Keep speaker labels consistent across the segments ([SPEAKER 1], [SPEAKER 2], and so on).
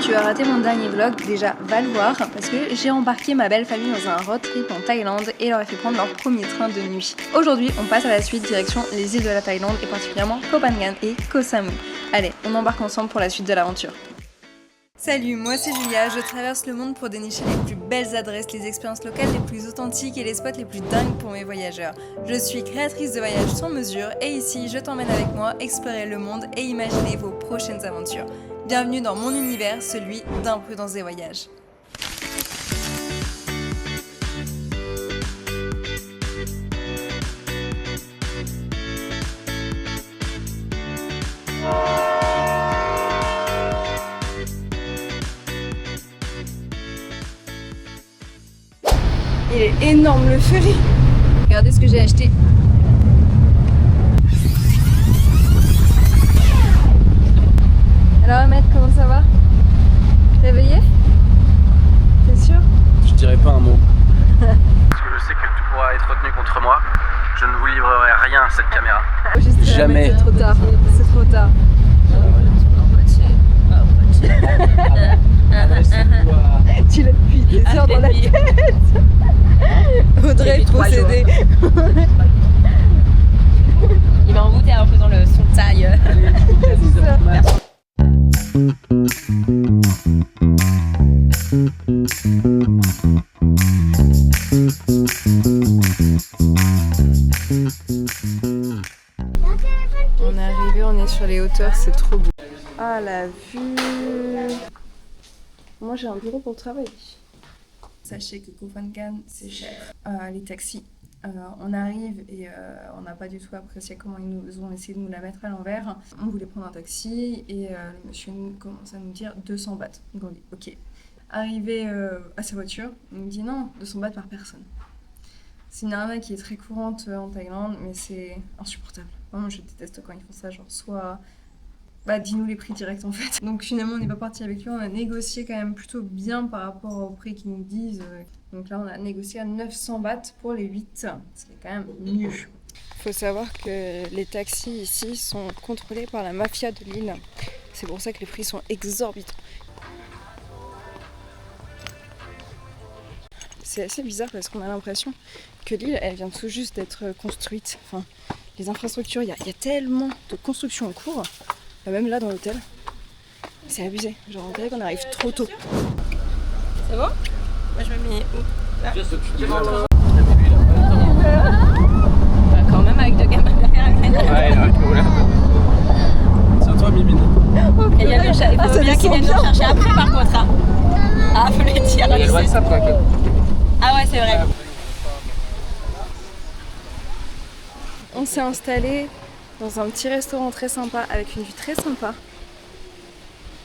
[SPEAKER 1] tu as raté mon dernier vlog, déjà va le voir parce que j'ai embarqué ma belle famille dans un road trip en Thaïlande et leur ai fait prendre leur premier train de nuit. Aujourd'hui, on passe à la suite direction les îles de la Thaïlande et particulièrement Koh Phangan et Koh Samui. Allez, on embarque ensemble pour la suite de l'aventure. Salut, moi c'est Julia, je traverse le monde pour dénicher les plus belles adresses, les expériences locales les plus authentiques et les spots les plus dingues pour mes voyageurs. Je suis créatrice de voyages sans mesure et ici je t'emmène avec moi explorer le monde et imaginer vos prochaines aventures. Bienvenue dans mon univers, celui d'Imprudence des voyages. Il est énorme le ferry. Regardez ce que j'ai acheté. Alors Ahmed, comment ça va? Réveillé? T'es sûr?
[SPEAKER 2] Je dirais pas un mot. Parce que je sais que tout pourra être retenu contre moi. Je ne vous livrerai rien à cette caméra. Jamais.
[SPEAKER 1] C'est trop tard. C'est trop tard. Tu l'as depuis des heures dans la tête. Audrey possédée.
[SPEAKER 3] Il m'a envoûté en faisant le son de taille.
[SPEAKER 1] On est arrivé, on est sur les hauteurs, c'est trop beau. Ah la vue. Moi j'ai un bureau pour travailler. Sachez que Koh Phangan c'est cher. Les taxis. On arrive et on n'a pas du tout apprécié comment ils nous ont essayé de nous la mettre à l'envers. On voulait prendre un taxi et le monsieur commence à nous dire 200 bahts. Donc on dit ok. Arrivé à sa voiture, il me dit non, 200 bahts par personne. C'est une arnaque qui est très courante en Thaïlande, mais c'est insupportable. Vraiment, je déteste quand ils font ça, genre soit... Bah dis-nous les prix directs en fait. Donc finalement on n'est pas parti avec lui, on a négocié quand même plutôt bien par rapport au prix qu'ils nous disent. Donc là on a négocié à 900 bahts pour les 8, ce qui est quand même mieux. Il faut savoir que les taxis ici sont contrôlés par la mafia de l'île. C'est pour ça que les prix sont exorbitants. C'est assez bizarre parce qu'on a l'impression que l'île elle vient tout juste d'être construite. Enfin, les infrastructures, il y a tellement de construction en cours. Même là dans l'hôtel, c'est abusé. Genre on dirait qu'on arrive trop tôt.
[SPEAKER 3] C'est bon? Moi je me mets où? Là. Quand même avec deux gamins derrière la
[SPEAKER 2] C'est à toi Mimine.
[SPEAKER 3] Et il y a le chat, il faut bien qu'il vienne nous chercher après par contre. Hein. Ah, faut les dire.
[SPEAKER 2] Il y a le WhatsApp t'inquiète.
[SPEAKER 3] Ah ouais c'est vrai.
[SPEAKER 1] On s'est installé dans un petit restaurant très sympa avec une vue très sympa.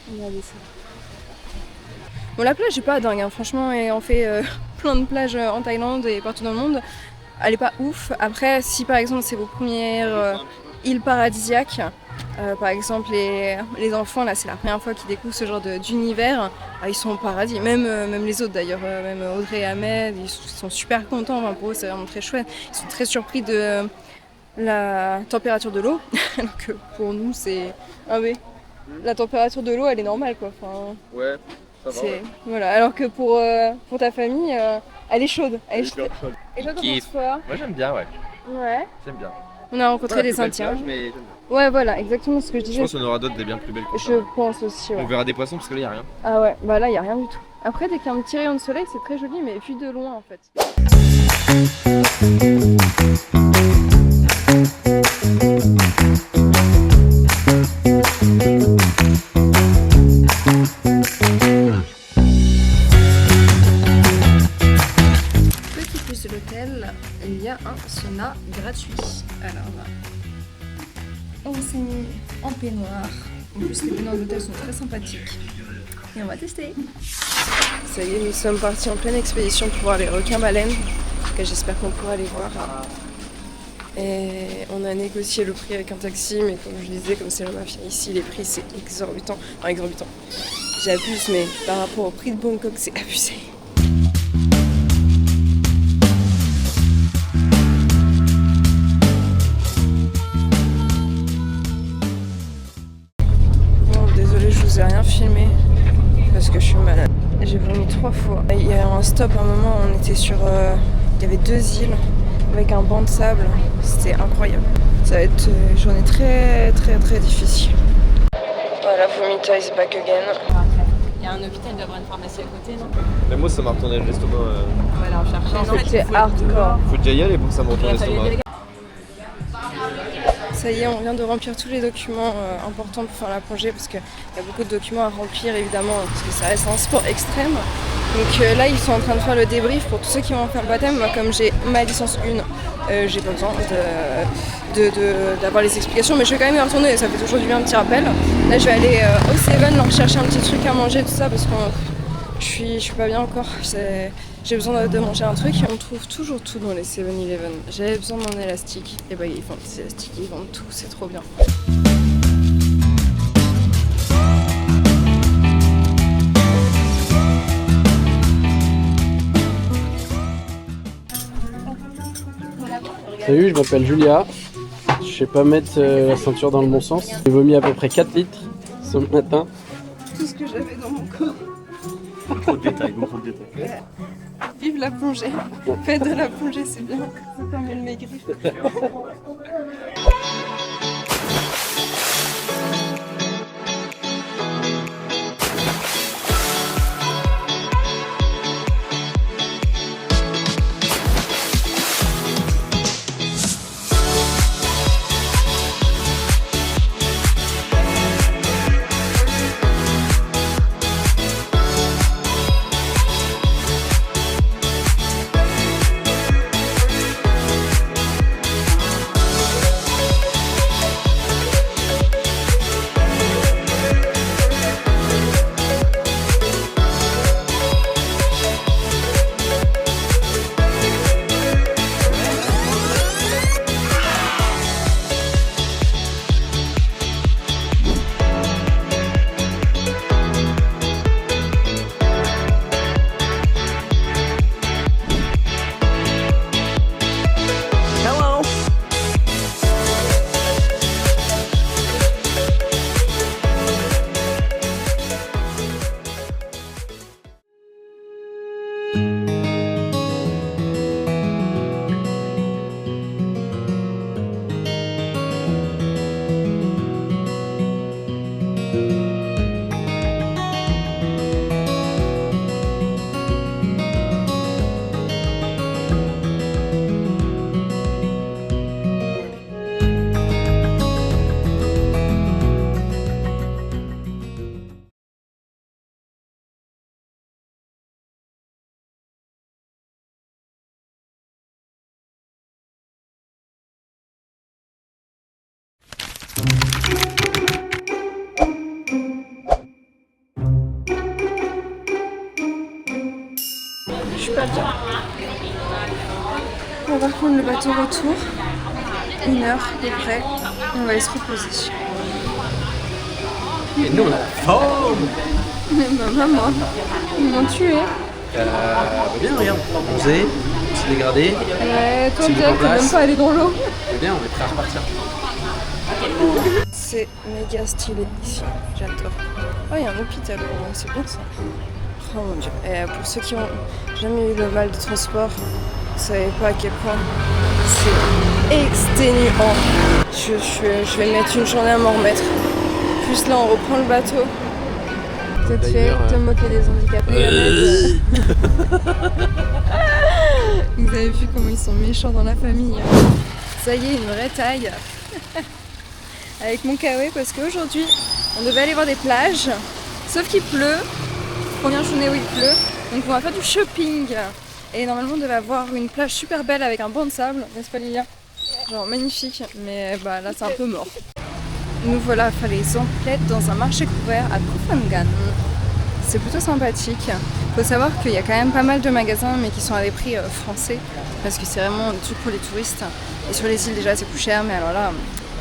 [SPEAKER 1] Regardez ça. Bon la plage est pas dingue hein. Franchement et on fait plein de plages en Thaïlande et partout dans le monde. Elle est pas ouf. Après si par exemple c'est vos premières îles paradisiaques, par exemple les enfants là c'est la première fois qu'ils découvrent ce genre d'univers, ils sont au paradis. Même les autres d'ailleurs, même Audrey et Ahmed, ils sont super contents. Enfin, pour eux c'est vraiment très chouette. Ils sont très surpris de la température de l'eau, alors que pour nous c'est... Ah oui, la température de l'eau elle est normale quoi. Enfin,
[SPEAKER 2] Ouais, ça va. Ouais.
[SPEAKER 1] Voilà, alors que pour ta famille, elle est chaude. Elle est chaude. Et toi t'en penses quoi?
[SPEAKER 2] Moi j'aime bien, ouais.
[SPEAKER 1] Ouais.
[SPEAKER 2] J'aime bien.
[SPEAKER 1] On a rencontré des Indiens.
[SPEAKER 2] Plage, mais j'aime bien.
[SPEAKER 1] Ouais voilà, exactement ce que je disais.
[SPEAKER 2] Je pense qu'on aura d'autres des bien plus belles que ça.
[SPEAKER 1] Je pense aussi, ouais.
[SPEAKER 2] On verra des poissons parce que là il n'y a rien.
[SPEAKER 1] Ah ouais, bah là il n'y a rien du tout. Après dès qu'il y a un petit rayon de soleil c'est très joli mais vu de loin en fait. Petit plus de l'hôtel, il y a un sauna gratuit. Alors là, on s'est mis en peignoir. En plus les baignoires d'hôtel sont très sympathiques. Et on va tester. Ça y est, nous sommes partis en pleine expédition pour voir les requins-baleines. En tout cas, j'espère qu'on pourra les voir. Et on a négocié le prix avec un taxi, mais comme je disais, comme c'est la mafia ici, les prix c'est exorbitant. Enfin, exorbitant. J'abuse, mais par rapport au prix de Bangkok, c'est abusé. Bon, désolé, je vous ai rien filmé. 3 fois. Il y a un stop à un moment, on était sur... il y avait 2 îles avec un banc de sable. C'était incroyable. Ça va être une journée très difficile. Voilà, Vomita is back again.
[SPEAKER 3] Il y a un hôpital, il doit y avoir une pharmacie à côté, non?
[SPEAKER 4] Mais moi ça m'a retourné l'estomac.
[SPEAKER 3] On va aller en chercher.
[SPEAKER 1] C'était hardcore.
[SPEAKER 4] Faut déjà y aller pour que ça me retourne l'estomac.
[SPEAKER 1] Ça y est, on vient de remplir tous les documents importants pour faire la plongée parce qu'il y a beaucoup de documents à remplir évidemment parce que ça reste un sport extrême. Donc là, ils sont en train de faire le débrief pour tous ceux qui vont faire le baptême. Moi, comme j'ai ma licence 1, j'ai pas besoin d'avoir les explications, mais je vais quand même y retourner, ça fait toujours du bien un petit rappel. Là, je vais aller au Seven leur chercher un petit truc à manger, tout ça, parce que je suis pas bien encore. J'ai besoin de manger un truc. On trouve toujours tout dans les 7-Eleven. J'avais besoin d'un élastique. Et bah, ils font des élastiques, ils vendent tout, c'est trop bien.
[SPEAKER 2] Salut, je m'appelle Julia. Je sais pas mettre la ceinture dans le bon sens. J'ai vomi à peu près 4 litres ce matin.
[SPEAKER 1] Tout ce que j'avais dans mon corps.
[SPEAKER 4] Trop de détails, beaucoup de détails.
[SPEAKER 1] Vive la plongée. Faites de la plongée, c'est bien. Ça permet de maigrir. Je suis pas bien. On va prendre le bateau retour. 1 heure à peu près. Et on va aller se reposer.
[SPEAKER 2] Et nous on a la forme.
[SPEAKER 1] Mais ma maman, ils m'ont tué.
[SPEAKER 2] Bien, regarde. Bronzé, petit dégradé.
[SPEAKER 1] Ouais, toi
[SPEAKER 2] C'est
[SPEAKER 1] Jack,
[SPEAKER 2] en
[SPEAKER 1] t'es
[SPEAKER 2] place.
[SPEAKER 1] même pas allé dans l'eau.
[SPEAKER 2] C'est bien, on est prêt à repartir.
[SPEAKER 1] C'est méga stylé ici, j'adore. Oh, il y a un hôpital, c'est bien ça. Oh mon dieu. Et pour ceux qui ont jamais eu le mal de transport, vous savez pas à quel point c'est exténuant. Je vais mettre une journée à m'en remettre. Plus là, on reprend le bateau. Ça te fait te moquer des handicapés. Vous avez vu comment ils sont méchants dans la famille. Ça y est, une vraie taille. Avec mon kawaii parce qu'aujourd'hui, on devait aller voir des plages. Sauf qu'il pleut. Première journée où il pleut. Donc on va faire du shopping. Et normalement, on devait avoir une plage super belle avec un banc de sable. N'est-ce pas Lilia? Genre magnifique. Mais bah là, c'est un peu mort. Nous voilà à faire les emplettes dans un marché couvert à Kofangan. C'est plutôt sympathique. Faut savoir qu'il y a quand même pas mal de magasins mais qui sont à des prix français parce que c'est vraiment des trucs pour les touristes. Et sur les îles déjà c'est plus cher, mais alors là,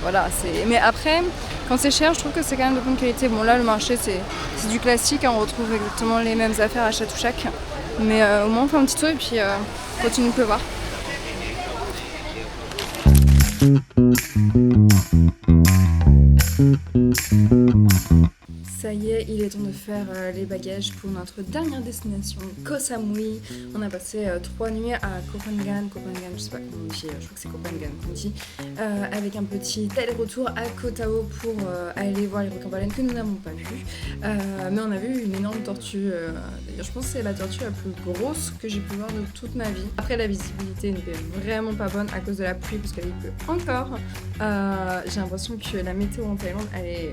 [SPEAKER 1] voilà, c'est. Mais après, quand c'est cher, je trouve que c'est quand même de bonne qualité. Bon là le marché c'est du classique, hein, on retrouve exactement les mêmes affaires à Châteauchac. Mais au moins on fait un petit tour et puis on continue de pleuvoir. Ça y est, il est temps de faire les bagages pour notre dernière destination, Koh Samui. On a passé 3 nuits à Koh Phangan, je sais pas comment on dit, je crois que c'est Koh Phangan qu'on dit, avec un petit aller-retour à Koh Tao pour aller voir les requins-baleines que nous n'avons pas vus. Mais on a vu une énorme tortue, d'ailleurs je pense que c'est la tortue la plus grosse que j'ai pu voir de toute ma vie. Après la visibilité n'était vraiment pas bonne à cause de la pluie parce qu'il pleut encore. J'ai l'impression que la météo en Thaïlande elle est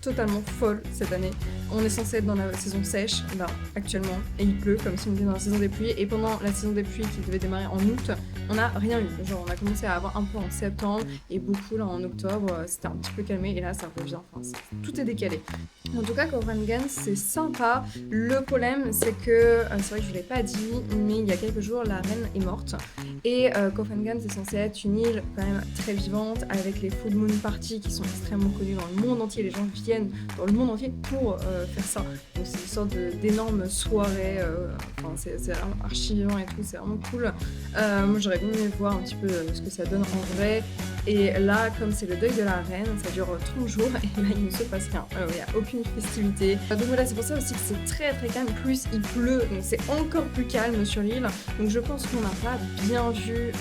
[SPEAKER 1] totalement folle cette année. On est censé être dans la saison sèche, là, actuellement, et il pleut comme si on était dans la saison des pluies. Et pendant la saison des pluies qui devait démarrer en août, on n'a rien eu. Genre, on a commencé à avoir un peu en septembre et beaucoup là en octobre. C'était un petit peu calmé et là, ça revient. Enfin, tout est décalé. En tout cas, Koh Phangan, c'est sympa. Le problème, c'est que, c'est vrai que je ne l'ai pas dit, mais il y a quelques jours, la reine est morte. Et Koh Phangan, c'est censé être une île quand même très vivante avec les full moon parties qui sont extrêmement connues dans le monde entier. Les gens viennent dans le monde entier pour faire ça. Donc c'est une sorte d'énormes soirées, enfin, c'est vraiment archi vivant et tout, c'est vraiment cool. Moi j'aurais bien aimé voir un petit peu ce que ça donne en vrai. Et là, comme c'est le deuil de la reine, ça dure 30 jours et là il ne se passe rien. Il n'y a aucune festivité. Donc voilà, c'est pour ça aussi que c'est très très calme. Plus il pleut, donc c'est encore plus calme sur l'île. Donc je pense qu'on n'a pas bien vu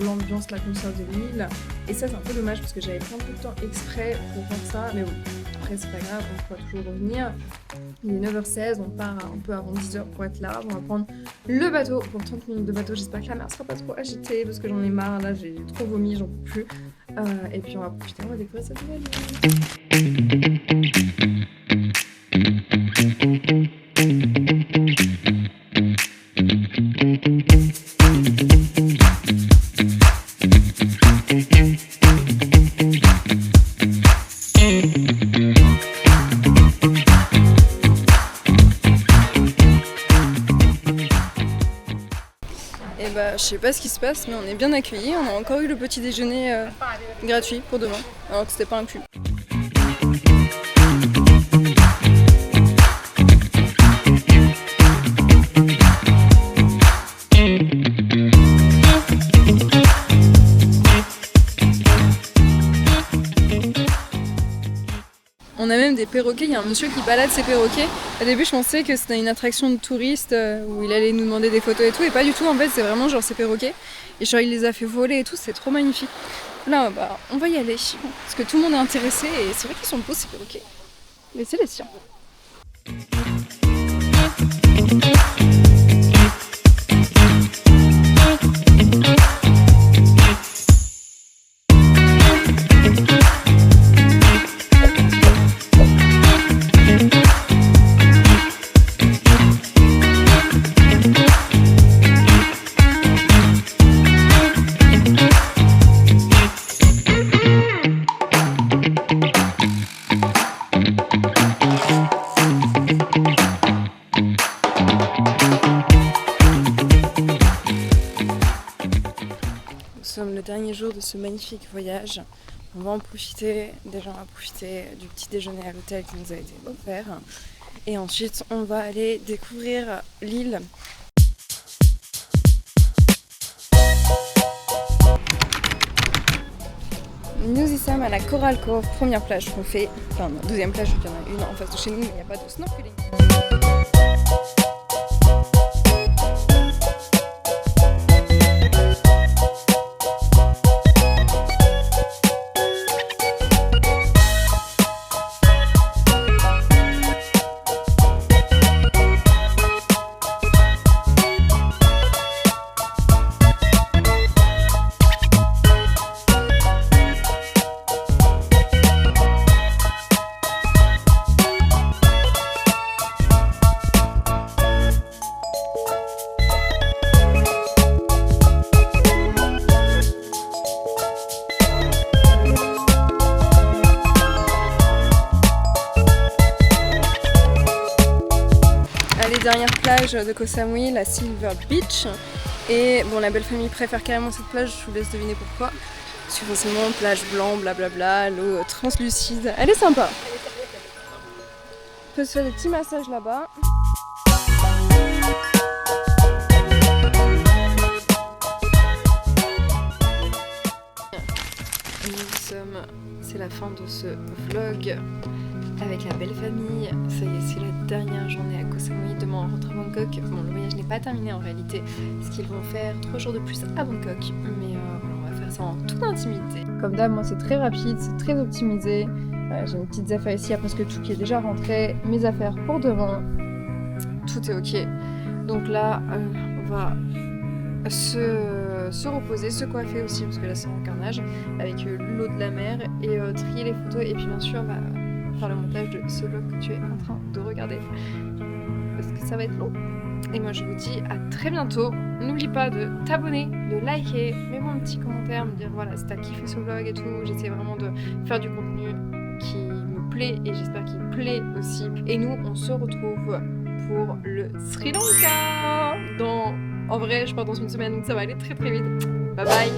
[SPEAKER 1] l'ambiance, la concert de l'île. Et ça c'est un peu dommage parce que j'avais pris un peu de temps exprès pour faire ça. Mais bon, après c'est pas grave, on pourra toujours revenir. Il est 9h16, on part un peu avant 10h pour être là. On va prendre le bateau pour 30 minutes de bateau. J'espère que la mer sera pas trop agitée parce que j'en ai marre. Là j'ai trop vomi, j'en peux plus. Et puis on va profiter, on va découvrir cette nouvelle île. Et bah, je sais pas ce qui se passe, mais on est bien accueillis. On a encore eu le petit déjeuner gratuit pour demain, alors que c'était pas inclus. On a même des perroquets, il y a un monsieur qui balade ses perroquets. Au début je pensais que c'était une attraction de touristes où il allait nous demander des photos et tout, et pas du tout en fait, c'est vraiment genre ses perroquets. Et genre il les a fait voler et tout, c'est trop magnifique. Là bah on va y aller, parce que tout le monde est intéressé et c'est vrai qu'ils sont beaux ces perroquets. Mais c'est les siens. Nous sommes le dernier jour de ce magnifique voyage. On va en profiter. Déjà, on va profiter du petit déjeuner à l'hôtel qui nous a été offert. Et ensuite, on va aller découvrir l'île. Nous y sommes à la Coral Cove, première plage qu'on fait. Enfin, non, deuxième plage, il y en a une en face de chez nous, mais il n'y a pas de snorkeling. Dernière plage de Koh Samui, la Silver Beach. Et bon, la belle famille préfère carrément cette plage, je vous laisse deviner pourquoi. Parce que forcément, plage blanc, blablabla, l'eau translucide. Elle est sympa. On peut se faire des petits massages là-bas. C'est la fin de ce vlog. avec la belle famille. Ça y est, c'est la dernière journée à Koh Samui. Demain on rentre à Bangkok. Bon, le voyage n'est pas terminé en réalité, parce qu'ils vont faire 3 jours de plus à Bangkok. Mais voilà, on va faire ça en toute intimité. Comme d'hab, moi c'est très rapide, c'est très optimisé. J'ai mes petites affaires ici, il y a presque tout qui est déjà rentré. Mes affaires pour demain, tout est ok. Donc là, on va se reposer, se coiffer aussi, parce que là c'est en carnage, avec l'eau de la mer, et trier les photos, et puis bien sûr faire le montage de ce vlog que tu es en train de regarder, parce que ça va être long. Et moi je vous dis à très bientôt. N'oublie pas de t'abonner, de liker, mets-moi un petit commentaire, me dire voilà si t'as kiffé ce vlog et tout. J'essaie vraiment de faire du contenu qui me plaît, et j'espère qu'il plaît aussi. Et nous on se retrouve pour le Sri Lanka en vrai je pars dans une semaine, donc ça va aller très très vite. Bye bye.